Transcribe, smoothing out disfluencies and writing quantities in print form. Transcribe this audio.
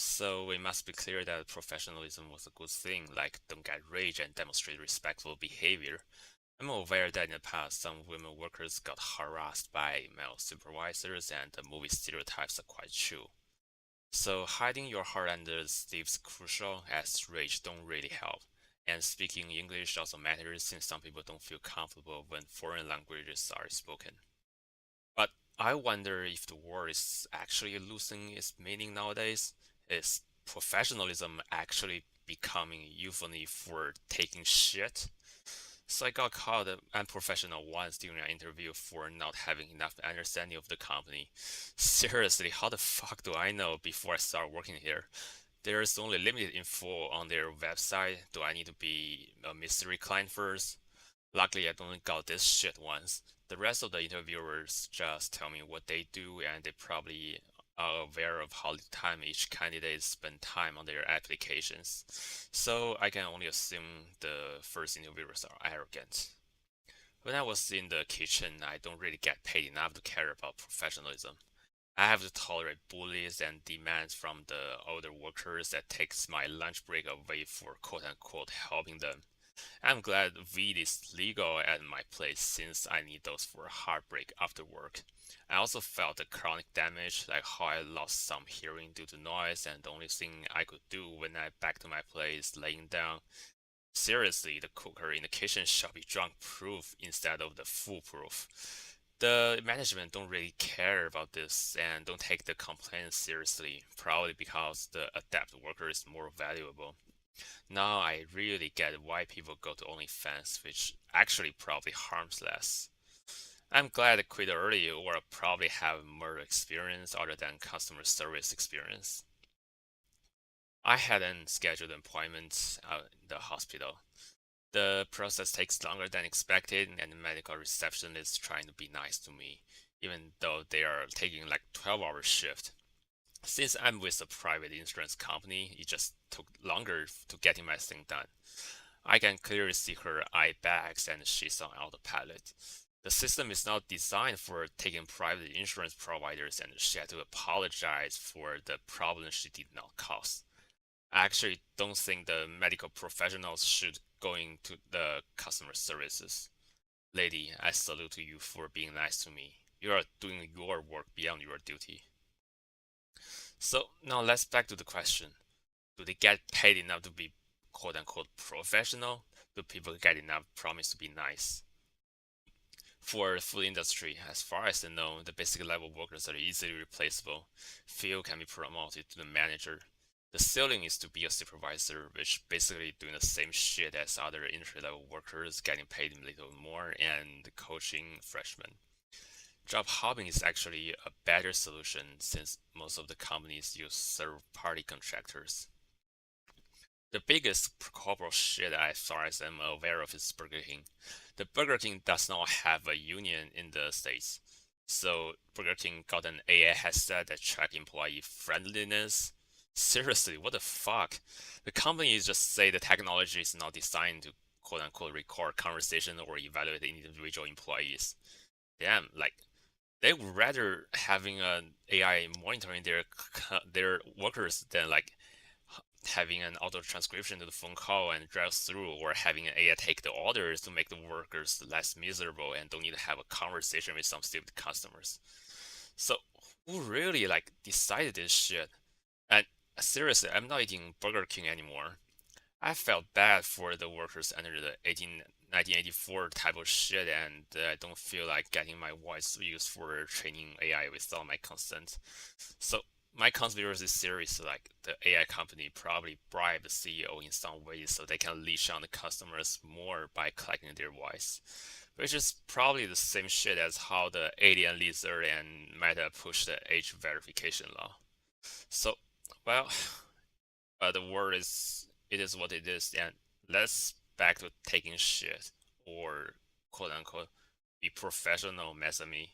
So it must be clear that professionalism was a good thing, like don't get rage and demonstrate respectful behavior. I'm aware that in the past, some women workers got harassed by male supervisors, and the movie stereotypes are quite true. So hiding your heart under the sleeve is crucial, as rage don't really help. And speaking English also matters since some people don't feel comfortable when foreign languages are spoken. But I wonder if the word is actually losing its meaning nowadays. Is professionalism actually becoming euphony for taking shit? So I got called unprofessional once during an interview for not having enough understanding of the company. Seriously, how the fuck do I know before I start working here? There's only limited info on their website. Do I need to be a mystery client first? Luckily, I only got this shit once. The rest of the interviewers just tell me what they do, and they probably are aware of how little time each candidate spend time on their applications. So I can only assume the first interviewers are arrogant. When I was in the kitchen, I don't really get paid enough to care about professionalism. I have to tolerate bullies and demands from the older workers that takes my lunch break away for quote unquote helping them. I'm glad weed is legal at my place since I need those for heartbreak after work. I also felt the chronic damage, like how I lost some hearing due to noise, and the only thing I could do when I back to my place laying down. Seriously, the cooker in the kitchen should be drunk proof instead of the foolproof. The management don't really care about this and don't take the complaints seriously, probably because the adept worker is more valuable. Now I really get why people go to OnlyFans, which actually probably harms less. I'm glad I quit early or I probably have more experience other than customer service experience. I had an scheduled appointment in the hospital. The process takes longer than expected, and the medical receptionist is trying to be nice to me, even though they are taking like 12-hour shift. Since I'm with a private insurance company, it just took longer to getting my thing done. I can clearly see her eye bags and she's on autopilot. The system is not designed for taking private insurance providers, and she had to apologize for the problem she did not cause. I actually don't think the medical professionals should go into the customer services. Lady, I salute to you for being nice to me. You are doing your work beyond your duty. So now let's back to the question. Do they get paid enough to be quote unquote professional? Do people get enough promise to be nice? For the food industry, as far as I know, the basic level workers are easily replaceable. Few can be promoted to the manager. The ceiling is to be a supervisor, which basically doing the same shit as other entry level workers, getting paid a little more and coaching freshmen. Job hopping is actually a better solution since most of the companies use third-party contractors. The biggest corporal shit as far as I'm aware of is Burger King. The Burger King does not have a union in the States. So Burger King got an AI headset that track employee friendliness. Seriously, what the fuck? The company just say the technology is not designed to quote unquote record conversation or evaluate individual employees. Damn, like they would rather having an AI monitoring their workers than like having an auto transcription to the phone call and drive through, or having an AI take the orders to make the workers less miserable and don't need to have a conversation with some stupid customers. So who really like decided this shit? And seriously, I'm not eating Burger King anymore. I felt bad for the workers under the 1984 type of shit, and I don't feel like getting my voice used for training AI without my consent. So my conspiracy theory is like the AI company probably bribed the CEO in some way so they can leash on the customers more by collecting their voice, which is probably the same shit as how the alien lizard and Meta pushed the age verification law. So, well, the word is it is what it is, and let's back to taking shit or quote unquote be professional, mess me.